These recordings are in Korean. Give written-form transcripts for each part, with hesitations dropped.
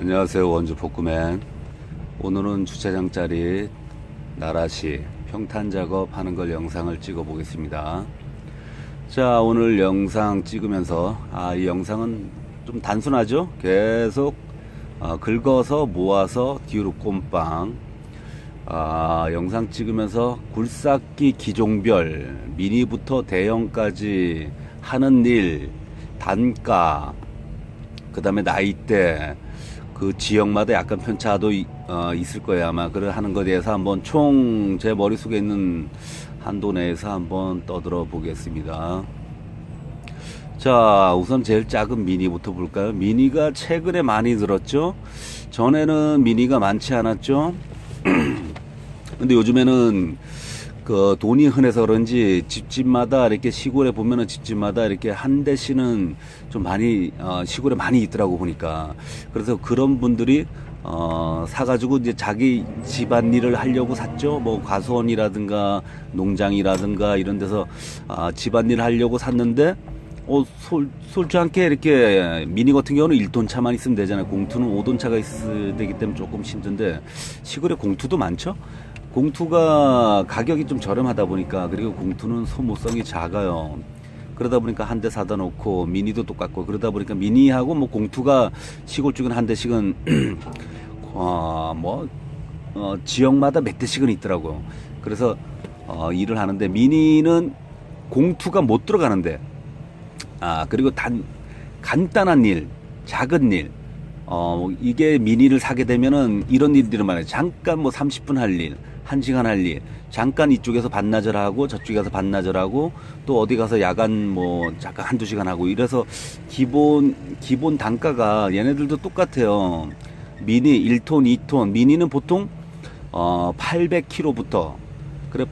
안녕하세요. 원주 복구맨. 오늘은 주차장짜리 나라시 평탄 작업하는 걸 영상을 찍어 보겠습니다. 자, 오늘 영상 찍으면서 이 영상은 좀 단순하죠. 계속 긁어서 모아서 뒤로 꼼빵 영상 찍으면서 굴삭기 기종별 미니부터 대형까지 하는 일, 단가, 그 다음에 나이대, 그 지역마다 약간 편차도 있을 거예요. 아마 그걸 하는 것에 대해서 한번 총 제 머릿속에 있는 한도 내에서 한번 떠들어 보겠습니다. 자, 우선 제일 작은 미니부터 볼까요? 미니가 최근에 많이 들었죠. 전에는 미니가 많지 않았죠. 근데 요즘에는 그 돈이 흔해서 그런지 집집마다 이렇게 시골에 보면은 집집마다 이렇게 한 대씩은 좀 많이 시골에 많이 있더라고 보니까. 그래서 그런 분들이 사가지고 이제 자기 집안일을 하려고 샀죠. 뭐 과수원이라든가 농장이라든가 이런 데서 집안일을 하려고 샀는데 솔직히 않게 이렇게 미니 같은 경우는 1톤 차만 있으면 되잖아요. 공투는 5톤 차가 있어야 되기 때문에 조금 힘든데 시골에 공투도 많죠. 공투가 가격이 좀 저렴하다 보니까, 그리고 공투는 소모성이 작아요. 그러다 보니까 한 대 사다 놓고 미니도 똑같고, 그러다 보니까 미니하고 뭐 공투가 시골 쪽은 한 대씩은 지역마다 몇 대씩은 있더라고요. 그래서 일을 하는데 미니는 공투가 못 들어가는데 그리고 간단한 일, 작은 일, 이게 미니를 사게 되면은 이런 일들을 말해요. 잠깐 뭐 30분 할 일, 1시간 할 일, 잠깐 이쪽에서 반나절 하고 저쪽에 가서 반나절 하고 또 어디 가서 야간 뭐 잠깐 한두 시간 하고, 이래서 기본 단가가 얘네들도 똑같아요. 미니 1톤, 2톤, 미니는 보통 800km부터, 그래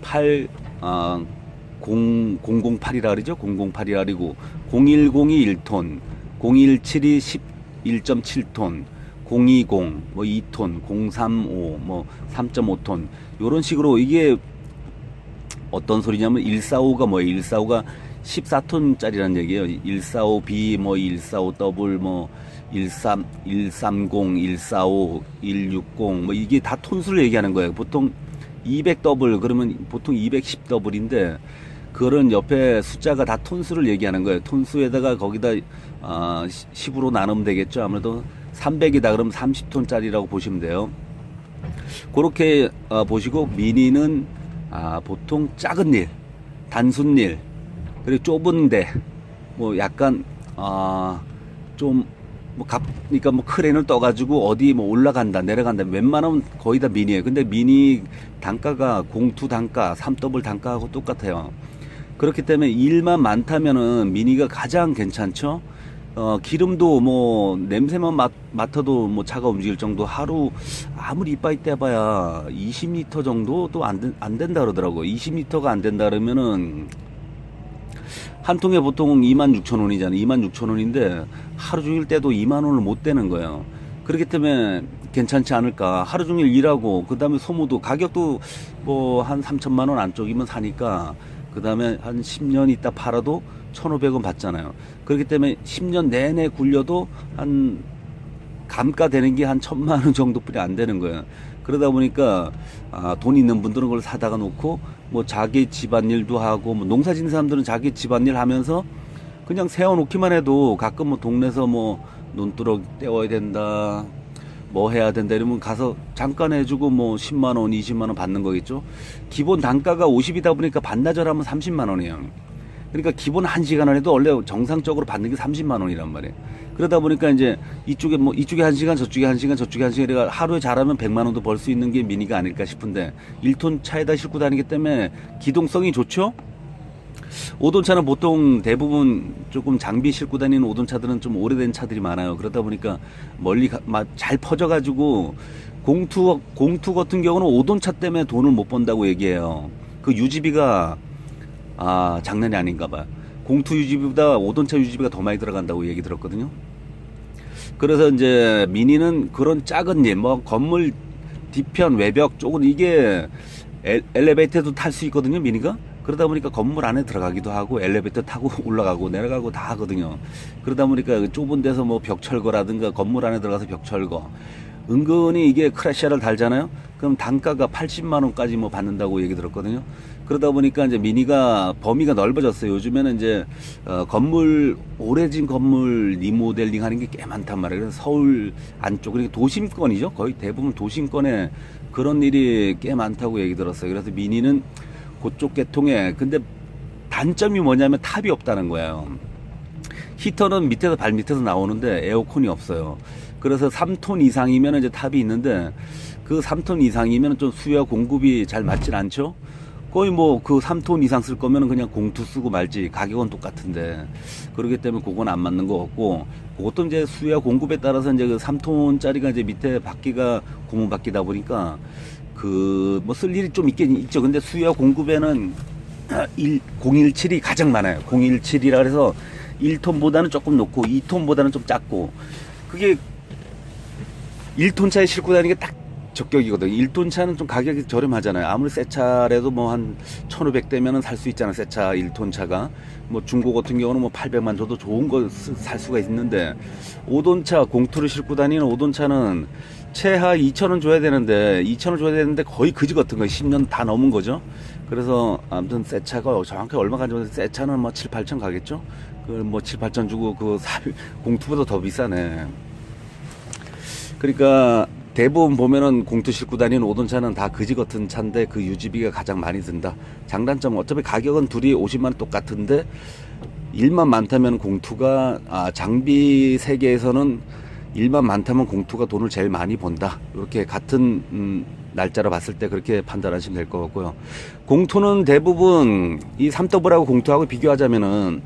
008이라 그러죠. 008이라 그리고 010이 1톤, 017이 1.7톤, 020, 뭐 2톤, 035, 뭐 3.5톤, 요런 식으로. 이게 어떤 소리냐면 145가 뭐예요? 145가 14톤짜리란 얘기예요. 145B, 뭐 145W, 뭐 130, 145, 160, 뭐 이게 다 톤수를 얘기하는 거예요. 보통 200W 그러면 보통 210W인데 그런 옆에 숫자가 다 톤수를 얘기하는 거예요. 톤수에다가 거기다 10으로 나누면 되겠죠. 아무래도 300이다 그러면 30톤짜리라고 보시면 돼요. 그렇게 보시고, 미니는 보통 작은 일, 단순 일, 그리고 좁은데 뭐 약간 그러니까 뭐 크레인을 떠가지고 어디 뭐 올라간다 내려간다, 웬만하면 거의 다 미니예요. 근데 미니 단가가 공투 단가, 3W 단가하고 똑같아요. 그렇기 때문에 일만 많다면은 미니가 가장 괜찮죠. 기름도 뭐 냄새만 맡아도 뭐 차가 움직일 정도, 하루 아무리 이빠이 떼봐야 20리터 정도도 안 된다 그러더라고. 20리터가 안 된다 그러면은 한 통에 보통 26,000원이잖아요. 26,000원인데 하루 종일 떼도 2만원을 못 떼는 거예요. 그렇기 때문에 괜찮지 않을까. 하루 종일 일하고, 그 다음에 소모도, 가격도 뭐 한 3천만원 안쪽이면 사니까, 그 다음에 한 10년 있다 팔아도 1,500원 받잖아요. 그렇기 때문에 10년 내내 굴려도 한 감가되는 게 한 1,000만원 정도뿐이 안 되는 거예요. 그러다 보니까 돈 있는 분들은 그걸 사다가 놓고 뭐 자기 집안일도 하고, 뭐 농사 짓는 사람들은 자기 집안일 하면서 그냥 세워놓기만 해도 가끔 뭐 동네에서 뭐 논두렁 떼워야 된다, 뭐 해야 된다 이러면 가서 잠깐 해주고 뭐 10만원, 20만원 받는 거겠죠. 기본 단가가 50이다 보니까 반나절 하면 30만원이에요. 그러니까 기본 1시간을 해도 원래 정상적으로 받는 게 30만원이란 말이에요. 그러다 보니까 이제 이쪽에 1시간, 저쪽에 1시간, 저쪽에 1시간, 그러니까 하루에 잘하면 100만원도 벌 수 있는 게 미니가 아닐까 싶은데, 1톤 차에다 싣고 다니기 때문에 기동성이 좋죠. 5톤 차는 보통 대부분 조금 장비 싣고 다니는 5톤 차들은 좀 오래된 차들이 많아요. 그러다 보니까 멀리 잘 퍼져가지고, 공투 같은 경우는 5톤 차 때문에 돈을 못 번다고 얘기해요. 그 유지비가 장난이 아닌가 봐요. 공투 유지비보다 5톤 차 유지비가 더 많이 들어간다고 얘기 들었거든요. 그래서 이제 미니는 그런 작은 일, 뭐 건물 뒤편 외벽 쪽은 이게 엘리베이터도 탈 수 있거든요. 미니가 그러다 보니까 건물 안에 들어가기도 하고 엘리베이터 타고 올라가고 내려가고 다 하거든요. 그러다 보니까 좁은 데서 뭐 벽 철거라든가 건물 안에 들어가서 벽 철거. 은근히 이게 크래셔를 달잖아요. 그럼 단가가 80만 원까지 뭐 받는다고 얘기 들었거든요. 그러다 보니까 이제 미니가 범위가 넓어졌어요. 요즘에는 이제 건물 오래진 건물 리모델링 하는 게 꽤 많단 말이에요. 그래서 서울 안쪽 그러니까 도심권이죠. 거의 대부분 도심권에 그런 일이 꽤 많다고 얘기 들었어요. 그래서 미니는 그쪽 계통에 근데 단점이 뭐냐면 탑이 없다는 거예요. 히터는 밑에서 발 밑에서 나오는데 에어컨이 없어요. 그래서 3톤 이상이면 이제 탑이 있는데 그 3톤 이상이면 좀 수요와 공급이 잘 맞질 않죠. 거의 뭐 그 3톤 이상 쓸 거면 그냥 공투 쓰고 말지 가격은 똑같은데 그렇기 때문에 그건 안 맞는 거 같고 그것도 이제 수요와 공급에 따라서 이제 그 3톤짜리가 이제 밑에 바퀴가 고무 바퀴다 보니까 그 뭐 쓸 일이 좀 있긴 있죠. 근데 수요와 공급에는 017이 가장 많아요. 017이라 그래서 1톤보다는 조금 높고 2톤보다는 좀 작고 그게 1톤 차에 싣고 다니는 게 딱 적격이거든요. 1톤 차는 좀 가격이 저렴하잖아요. 아무리 새 차라도 뭐 한 1,500대면은 살 수 있잖아요. 새 차 1톤 차가. 뭐 중고 같은 경우는 뭐 800만 줘도 좋은 거 살 수가 있는데 5톤 차 공투를 싣고 다니는 5톤 차는 최하 2,000원 줘야 되는데 2,000원 줘야 되는데 거의 그지 같은 거 10년 다 넘은 거죠. 그래서 아무튼 새 차가 정확히 얼마 가지고 새 차는 뭐 7, 8천 가겠죠. 그 뭐 7, 8천 주고 그 공투보다 더 비싸네. 그러니까 대부분 보면은 공투 싣고 다니는 5톤 차는 다 그지 같은 차인데 그 유지비가 가장 많이 든다. 장단점은 어차피 가격은 둘이 50만 원 똑같은데 일만 많다면 공투가 장비 세계에서는 일만 많다면 공투가 돈을 제일 많이 번다. 이렇게 같은 날짜로 봤을 때 그렇게 판단하시면 될 것 같고요. 공투는 대부분 이 3더블하고 공투하고 비교하자면은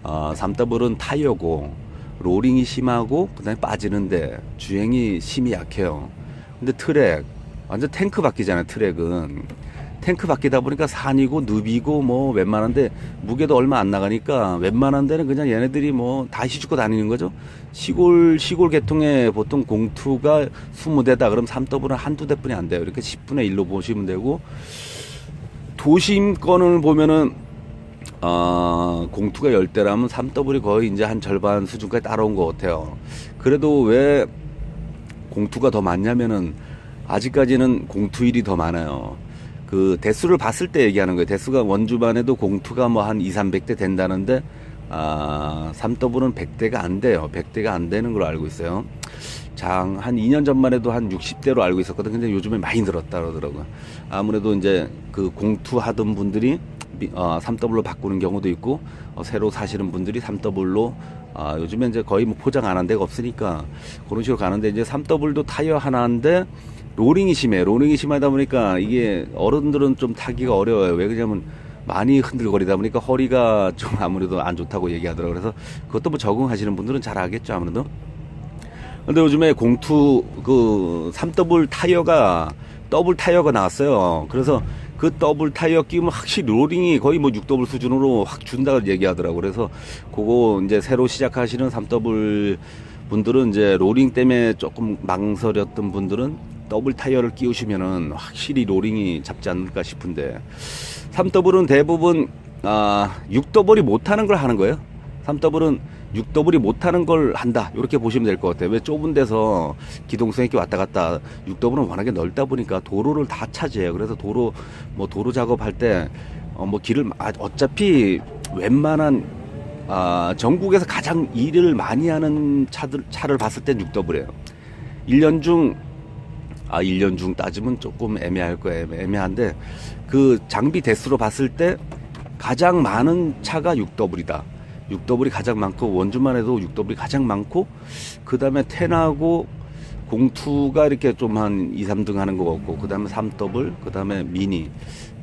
3더블은 타이어고 로링이 심하고 그다음에 빠지는데 주행이 심히 약해요. 근데 트랙 완전 탱크 바퀴잖아요. 트랙은 탱크 바퀴다 보니까 산이고 늪이고 뭐 웬만한데 무게도 얼마 안 나가니까 웬만한 데는 그냥 얘네들이 뭐 다 휘죽고 다니는 거죠. 시골 계통에 보통 공투가 20대다 그럼 3더블은 한두 대뿐이 안 돼요. 이렇게 10분의 1로 보시면 되고 도심권을 보면은 공투가 10대라면 3더블이 거의 이제 한 절반 수준까지 따라온 것 같아요. 그래도 왜 공투가 더 많냐면은 아직까지는 공투일이 더 많아요. 그 대수를 봤을 때 얘기하는 거예요. 대수가 원주만 해도 공투가 뭐 한 2, 300대 된다는데 3더블은 100대가 안 돼요. 100대가 안 되는 걸로 알고 있어요. 한 2년 전만 해도 한 60대로 알고 있었거든. 근데 요즘에 많이 늘었다 그러더라고요. 아무래도 이제 그 공투 하던 분들이 3더블로 바꾸는 경우도 있고 새로 사시는 분들이 3더블로 요즘에 이제 거의 뭐 포장 안 한 데가 없으니까 그런 식으로 가는데 이제 3더블도 타이어 하나인데 로링이 심해. 로링이 심하다 보니까 이게 어른들은 좀 타기가 어려워요. 왜 그러냐면 많이 흔들거리다 보니까 허리가 좀 아무래도 안 좋다고 얘기하더라고요. 그래서 그것도 뭐 적응하시는 분들은 잘 알겠죠, 아무래도. 근데 요즘에 공투 그 3더블 타이어가 더블 타이어가 나왔어요. 그래서 그 더블 타이어 끼면 확실히 로링이 거의 뭐 6더블 수준으로 확 준다고 얘기하더라고요. 그래서 그거 이제 새로 시작하시는 3더블 분들은 이제 로링 때문에 조금 망설였던 분들은 더블 타이어를 끼우시면은 확실히 로링이 잡지 않을까 싶은데 3더블은 대부분 6더블이 못하는 걸 하는 거예요. 3더블은 6더블이 못하는 걸 한다 이렇게 보시면 될 것 같아요. 왜 좁은 데서 기동성 있게 왔다 갔다 6더블은 워낙에 넓다 보니까 도로를 다 차지해요. 그래서 도로 작업할 때 뭐 길을 어차피 웬만한 전국에서 가장 일을 많이 하는 차를 봤을 땐 6더블이에요. 1년 중 따지면 조금 애매할 거예요. 애매한데 그 장비 대수로 봤을 때 가장 많은 차가 6더블이다. 6더블이 가장 많고 원주만 해도 6더블이 가장 많고 그 다음에 10하고 공투가 이렇게 좀 한 2, 3등 하는 것 같고 그 다음에 3더블 그 다음에 미니.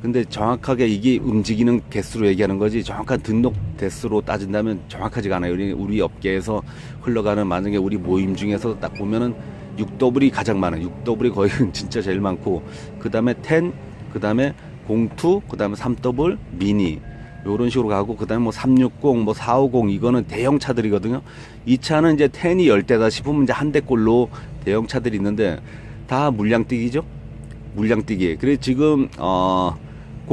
근데 정확하게 이게 움직이는 개수로 얘기하는 거지 정확한 등록 대수로 따진다면 정확하지가 않아요. 우리 업계에서 흘러가는 만약에 우리 모임 중에서 딱 보면은 6더블이 가장 많아요. 6더블이 거의 진짜 제일 많고 그 다음에 10, 그 다음에 공투, 그 다음에 3더블, 미니 요런 식으로 가고 그 다음에 뭐 360, 뭐 450 이거는 대형 차들이거든요. 이 차는 이제 10이 10대다 싶으면 이제 한 대꼴로 대형 차들이 있는데 다 물량뛰기죠. 물량뛰기. 그래서 지금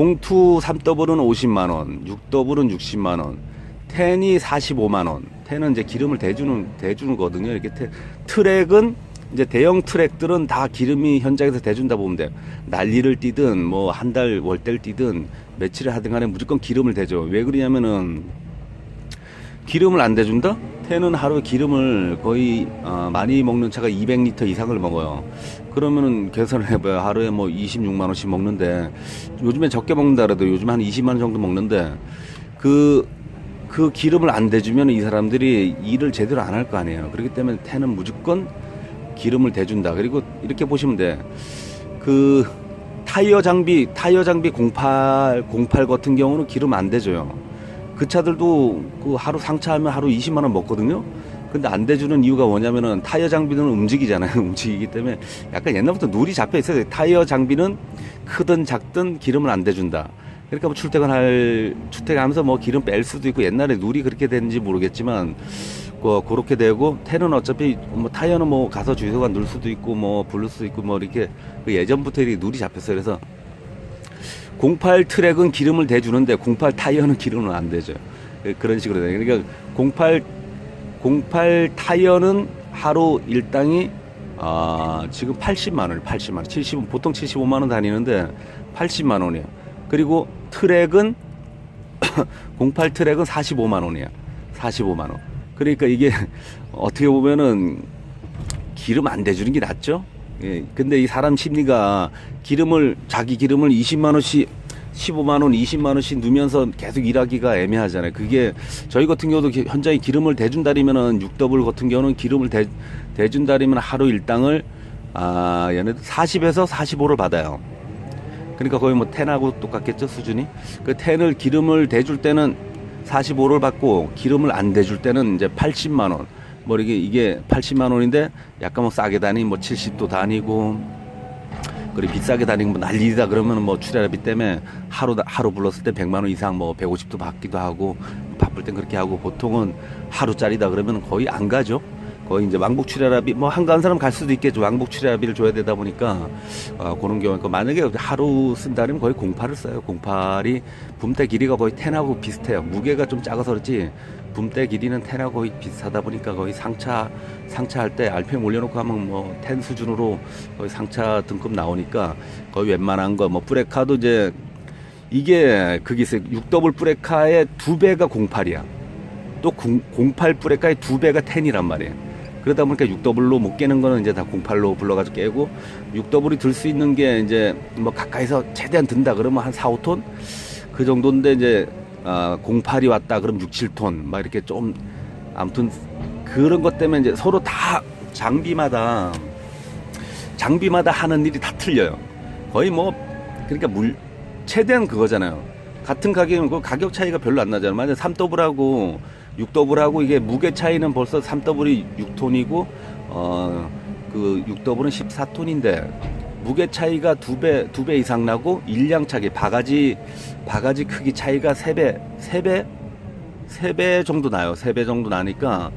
공투 3더블은 50만원, 6더블은 60만원, 10이 45만원. 10은 이제 기름을 대주는 거거든요. 이렇게 트랙은 이제 대형 트랙들은 다 기름이 현장에서 대준다 보면 돼요. 난리를 뛰든 뭐 한 달 월대를 뛰든 며칠을 하든 간에 무조건 기름을 대죠. 왜 그러냐면은 기름을 안 대준다? 10은 하루에 기름을 거의 많이 먹는 차가 200리터 이상을 먹어요. 그러면은 계산을 해봐요. 하루에 뭐 26만원씩 먹는데, 요즘에 적게 먹는다 그래도 요즘 한 20만원 정도 먹는데, 그 기름을 안 대주면 이 사람들이 일을 제대로 안 할 거 아니에요. 그렇기 때문에 10은 무조건 기름을 대준다. 그리고 이렇게 보시면 돼. 그 타이어 장비 08 같은 경우는 기름 안 대줘요. 그 차들도 그 하루 상차하면 하루 20만원 먹거든요. 근데 안 대주는 이유가 뭐냐면은 타이어 장비는 움직이잖아요. 움직이기 때문에 약간 옛날부터 룰이 잡혀 있어요. 타이어 장비는 크든 작든 기름을 안 대준다. 그러니까 뭐 출퇴근하면서 뭐 기름 뺄 수도 있고, 옛날에 룰이 그렇게 됐는지 모르겠지만 그렇게 되고, 10은 어차피 뭐 타이어는 뭐 가서 주유소가 넣을 수도 있고 뭐 부를 수도 있고 뭐 이렇게 예전부터 이렇게 룰이 잡혔어요. 그래서 08 트랙은 기름을 대주는데 08 타이어는 기름을 안 대줘요. 그런 식으로 돼요. 그러니까 08 타이어는 하루 일당이 지금 80만원, 보통 75만원 다니는데 80만원이에요. 그리고 트랙은 08 트랙은 45만원이야. 45만원. 그러니까 이게 어떻게 보면은 기름 안 대주는 게 낫죠. 예. 근데 이 사람 심리가 자기 기름을 20만원씩, 15만원, 20만원씩 넣으면서 계속 일하기가 애매하잖아요. 그게 저희 같은 경우도 현장에 기름을 대준다리면은 6더블 같은 경우는 기름을 대준다리면 하루 일당을 얘네들 40에서 45를 받아요. 그러니까 거의 뭐 10하고 똑같겠죠, 수준이. 그 10을 기름을 대줄 때는 45를 받고, 기름을 안 대줄 때는 이제 80만원. 뭐 이게 80만원인데 약간 뭐 싸게 다니고 뭐 70도 다니고, 그리고 비싸게 다니고 뭐 난리다 그러면은 뭐 출혈비 때문에 하루 불렀을 때 100만원 이상 뭐 150도 받기도 하고, 바쁠 땐 그렇게 하고, 보통은 하루짜리다 그러면 거의 안 가죠. 거의 이제 왕복 출혈비 뭐 한가한 사람 갈 수도 있겠죠. 왕복 출혈비를 줘야 되다 보니까 그런 경우가, 만약에 하루 쓴다면 거의 08을 써요. 08이 붐대 길이가 거의 10하고 비슷해요. 무게가 좀 작아서 그렇지 붐대 길이는 10하고 거의 비슷하다 보니까 거의 상차할 때 RPM 올려놓고 하면 뭐 10 수준으로 거의 상차 등급 나오니까 거의 웬만한 거, 뭐 브레카도 이제 이게 그게 있어요. 6더블 브레카의 2배가 08이야. 또 08 브레카의 2배가 10이란 말이에요. 그러다 보니까 6더블로 못 깨는 거는 이제 다 08로 불러가지고 깨고, 6더블이 들 수 있는 게 이제 뭐 가까이서 최대한 든다 그러면 한 4, 5톤? 그 정도인데, 이제 08이 왔다 그럼 6, 7톤 막 이렇게 좀, 아무튼 그런 것 때문에 이제 서로 다 장비마다 하는 일이 다 틀려요. 거의 뭐, 그러니까 최대한 그거잖아요. 같은 가격이면 그 가격 차이가 별로 안 나잖아요. 만약에 3더블하고 6더블하고 이게 무게 차이는 벌써 3더블이 6톤이고 그 6더블은 14톤인데 무게 차이가 2배 이상 나고, 일량 차기 바가지 크기 차이가 3배 정도 나요. 3배 정도 나니까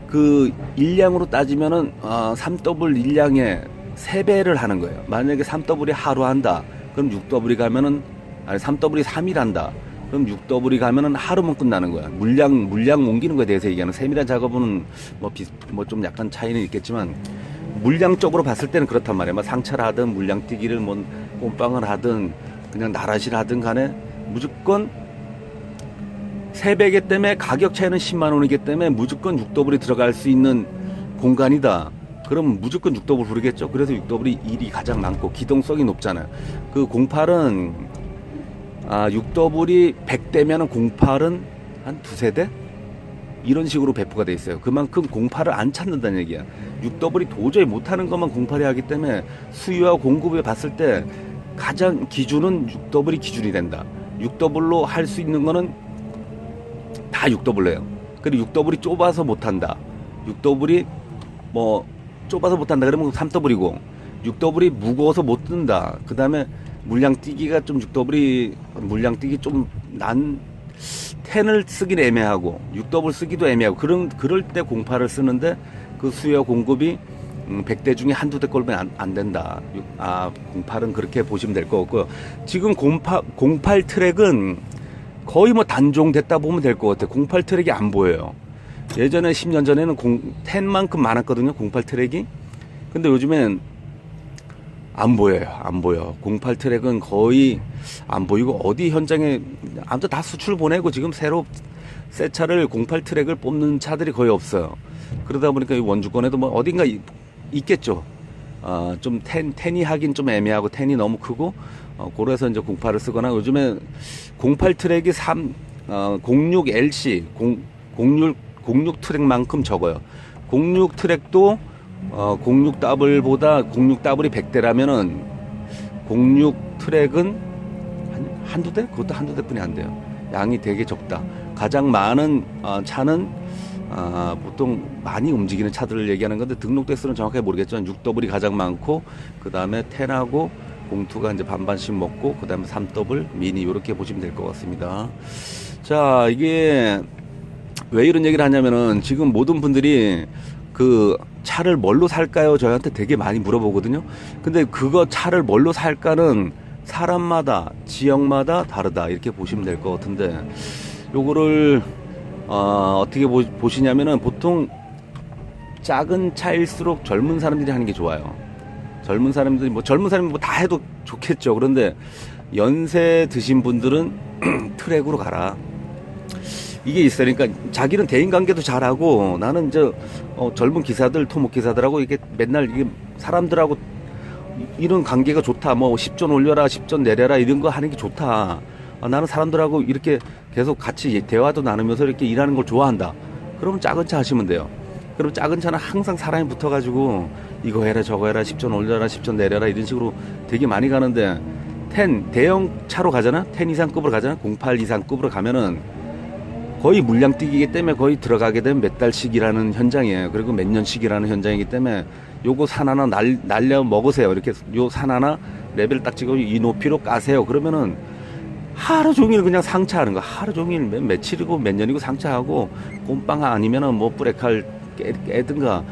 그 일량으로 따지면은 3더블 일량에 3배를 하는 거예요. 만약에 3더블이 하루 한다. 그럼 6더블이 가면은 3더블이 3일 한다. 그럼 6더블이 가면은 하루면 끝나는 거야. 물량 옮기는 거에 대해서 얘기하는. 세밀한 작업은 뭐 좀 약간 차이는 있겠지만, 물량적으로 봤을 때는 그렇단 말이야. 뭐 상차를 하든 물량 뛰기를 뭐 꼼빵을 하든 그냥 나라시를 하든 간에 무조건 3배기 때문에, 가격 차이는 10만 원이기 때문에 무조건 6더블이 들어갈 수 있는 공간이다. 그럼 무조건 6더블 부르겠죠. 그래서 6더블이 일이 가장 많고 기동성이 높잖아요. 그 08은 6더블이 100대면은 08은 한 2-3대? 이런 식으로 배포가 돼 있어요. 그만큼 08을 안 찾는다는 얘기야. 6더블이 도저히 못하는 것만 08이 하기 때문에 수요와 공급에 봤을 때 가장 기준은 6더블이 기준이 된다. 6더블로 할 수 있는 거는 다 6더블로예요. 그리고 6더블이 좁아서 못한다. 6더블이 뭐 좁아서 못한다 그러면 3더블이고, 6더블이 무거워서 못 뜬다. 그 다음에 물량 뛰기가 좀 6더블이 물량 뛰기 좀 10을 쓰기는 애매하고 6더블 쓰기도 애매하고, 그럴 때 08을 쓰는데 그 수요 공급이 100대 중에 한두 대 걸면 안 된다. 08은 그렇게 보시면 될 것 같고요. 지금 08 트랙은 거의 뭐 단종됐다 보면 될 것 같아요. 08 트랙이 안 보여요. 예전에 10년 전에는 10만큼 많았거든요. 08 트랙이. 근데 요즘엔 안 보여요. 안 보여. 08 트랙은 거의 안 보이고, 어디 현장에 아무튼 다 수출 보내고 지금 새로 새 차를 08 트랙을 뽑는 차들이 거의 없어요. 그러다 보니까 이 원주권에도 뭐 어딘가 있겠죠. 좀 텐이 하긴 좀 애매하고, 텐이 너무 크고, 그래서 이제 08을 쓰거나, 요즘에 08 트랙이 06 LC, 06 트랙만큼 적어요. 06 트랙도 06 더블보다 06 더블이 100대라면은 06 트랙은 한두 대? 그것도 한두 대뿐이 안 돼요. 양이 되게 적다. 가장 많은 차는 보통 많이 움직이는 차들을 얘기하는 건데, 등록 대수는 정확하게 모르겠지만 6더블이 가장 많고, 그 다음에 10하고 02가 이제 반반씩 먹고, 그 다음에 3더블, 미니, 이렇게 보시면 될 것 같습니다. 자, 이게 왜 이런 얘기를 하냐면은, 지금 모든 분들이 그 차를 뭘로 살까요? 저희한테 되게 많이 물어보거든요. 근데 그거 차를 뭘로 살까는 사람마다, 지역마다 다르다, 이렇게 보시면 될 것 같은데, 요거를 어떻게 보시냐면은, 보통 작은 차일수록 젊은 사람들이 하는 게 좋아요. 젊은 사람들이 젊은 사람이 뭐 다 해도 좋겠죠. 그런데 연세 드신 분들은 트랙으로 가라. 이게 있어요. 그러니까 자기는 대인관계도 잘하고, 나는 젊은 기사들, 토목 기사들하고 이게 맨날 이게 사람들하고 이런 관계가 좋다. 뭐 10전 올려라, 10전 내려라, 이런 거 하는 게 좋다. 나는 사람들하고 이렇게 계속 같이 대화도 나누면서 이렇게 일하는 걸 좋아한다. 그러면 작은 차 하시면 돼요. 그럼 작은 차는 항상 사람이 붙어가지고 이거 해라, 저거 해라, 10전 올려라, 10전 내려라, 이런 식으로 되게 많이 가는데, 10 대형 차로 가잖아. 10 이상급으로 가잖아. 08 이상급으로 가면은 거의 물량 뛰기이기 때문에 거의 들어가게 되면 몇 달씩이라는 현장이에요. 그리고 몇 년씩이라는 현장이기 때문에 요거 산 하나 날려 먹으세요. 이렇게 요 산 하나 레벨 딱 찍어 이 높이로 까세요. 그러면은 하루 종일 그냥 상차하는 거. 하루 종일 며칠이고 몇 년이고 상차하고, 꼼빵 아니면은 뭐 브레이크를 깨든가,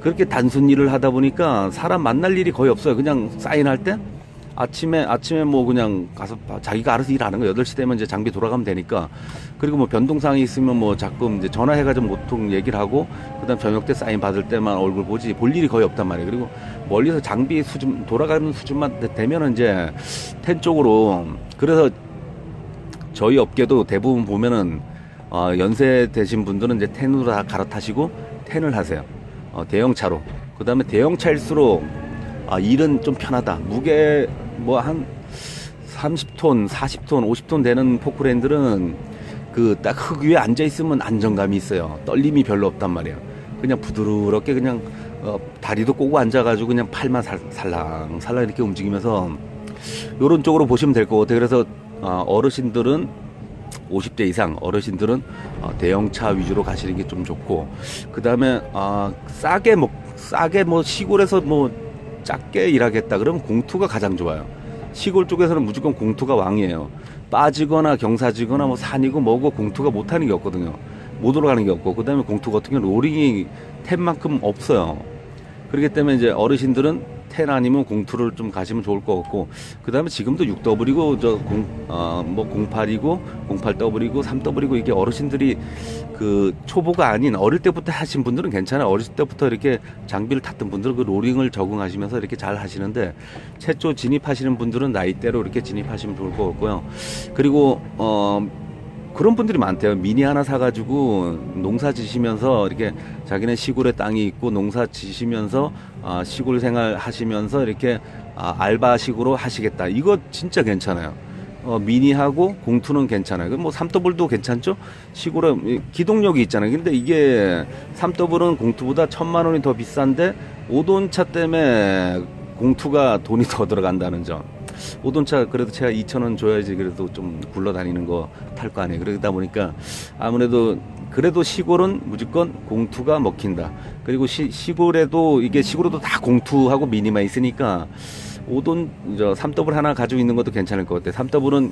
그렇게 단순 일을 하다 보니까 사람 만날 일이 거의 없어요. 그냥 사인할 때 아침에 뭐 그냥 가서 자기가 알아서 일하는 거. 8시 되면 이제 장비 돌아가면 되니까. 그리고 뭐 변동사항이 있으면 뭐 자꾸 이제 전화해가지고 보통 얘기를 하고, 그 다음 저녁 때 사인 받을 때만 얼굴 보지 볼 일이 거의 없단 말이에요. 그리고 멀리서 장비 수준, 돌아가는 수준만 되면은 이제 10 쪽으로. 그래서 저희 업계도 대부분 보면은 연세 되신 분들은 이제 10으로 다 갈아타시고 10을 하세요. 대형차로. 그 다음에 대형차일수록 일은 좀 편하다. 무게 뭐 한 30톤, 40톤, 50톤 되는 포크레인들은 그 딱 흙 위에 앉아 있으면 안정감이 있어요. 떨림이 별로 없단 말이에요. 그냥 부드럽게 그냥 다리도 꼬고 앉아가지고 그냥 팔만 살랑살랑 이렇게 움직이면서 요런 쪽으로 보시면 될 것 같아요. 그래서 어르신들은 50대 이상 어르신들은 대형차 위주로 가시는 게 좀 좋고, 그 다음에 싸게 뭐 시골에서 뭐 작게 일하겠다 그러면 02가 가장 좋아요. 시골 쪽에서는 무조건 02가 왕이에요. 빠지거나 경사지거나 뭐 산이고 뭐고 02가 못하는 게 없거든요. 못 올라가는 게 없고, 그 다음에 02 같은 경우는 로링이 10만큼 없어요. 그렇기 때문에 이제 어르신들은 10 아니면 02를 좀 가시면 좋을 것 같고, 그 다음에 지금도 6더블이고 뭐 08이고 08더블이고 3더블이고, 이게 어르신들이 그 초보가 아닌 어릴 때부터 하신 분들은 괜찮아요. 어릴 때부터 이렇게 장비를 탔던 분들은 그 로링을 적응하시면서 이렇게 잘 하시는데, 최초 진입하시는 분들은 나이대로 이렇게 진입하시면 좋을 것 같고요. 그리고 그런 분들이 많대요. 미니 하나 사가지고 농사 지시면서 이렇게 자기네 시골에 땅이 있고 농사 지시면서 시골 생활 하시면서 이렇게 알바식으로 하시겠다. 이거 진짜 괜찮아요. 미니하고 02는 괜찮아요. 뭐 3더블도 괜찮죠? 시골에 기동력이 있잖아요. 근데 이게 3더블은 02보다 1000만 원이 더 비싼데 5돈차 때문에 02가 돈이 더 들어간다는 점. 5돈차 그래도 제가 2,000원 줘야지 그래도 좀 굴러다니는 거 탈 거 아니에요. 그러다 보니까 아무래도 그래도 시골은 무조건 02가 먹힌다. 그리고 시골에도 이게 시골에도 다 02하고 미니만 있으니까 5돈 3더블 하나 가지고 있는 것도 괜찮을 것 같아요. 3더블은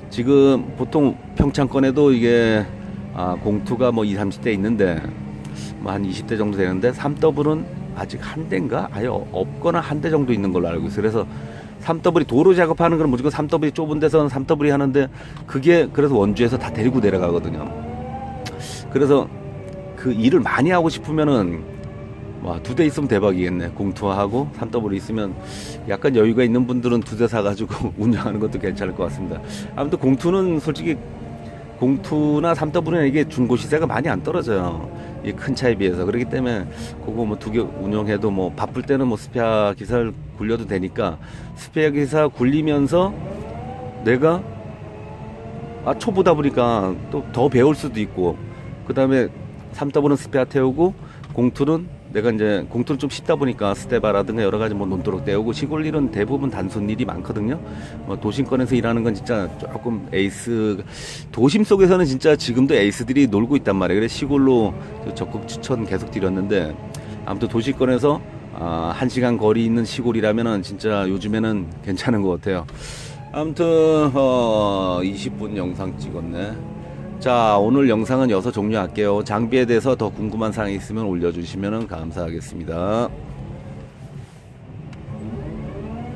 지금 보통 평창권에도 이게 02가 뭐 20, 30대 있는데 뭐 한 20대 정도 되는데, 3더블은 아직 한 대인가? 아예 없거나 한 대 정도 있는 걸로 알고 있어요. 그래서 3W이 도로 작업하는 건 무조건 3W이 좁은 데서는 3W이 하는데 그게 그래서 원주에서 다 데리고 내려가거든요. 그래서 그 일을 많이 하고 싶으면은 와, 2대 있으면 대박이겠네. 공투하고 3W 있으면 약간 여유가 있는 분들은 2대 사가지고 운영하는 것도 괜찮을 것 같습니다. 아무튼 공투는 솔직히 공투나 3W는 이게 중고 시세가 많이 안 떨어져요. 이 큰 차에 비해서. 그렇기 때문에 그거 뭐 2개 운영해도 뭐 바쁠 때는 뭐 스페어 기사를 굴려도 되니까 스페어 기사 굴리면서 내가 초보다 보니까 또 더 배울 수도 있고 그 다음에 3W는 스페어 태우고 공투는 내가 이제 공투는 좀 쉽다 보니까 스테바라든가 여러 가지 뭐 논도록 떼우고 시골 일은 대부분 단순 일이 많거든요. 도심권에서 일하는 건 진짜 조금 에이스, 도심 속에서는 진짜 지금도 에이스들이 놀고 있단 말이에요. 그래서 시골로 적극 추천 계속 드렸는데 아무튼 도시권에서 1시간 거리 있는 시골이라면은 진짜 요즘에는 괜찮은 것 같아요. 아무튼 20분 영상 찍었네. 자, 오늘 영상은 여기서 종료할게요. 장비에 대해서 더 궁금한 사항이 있으면 올려주시면 감사하겠습니다.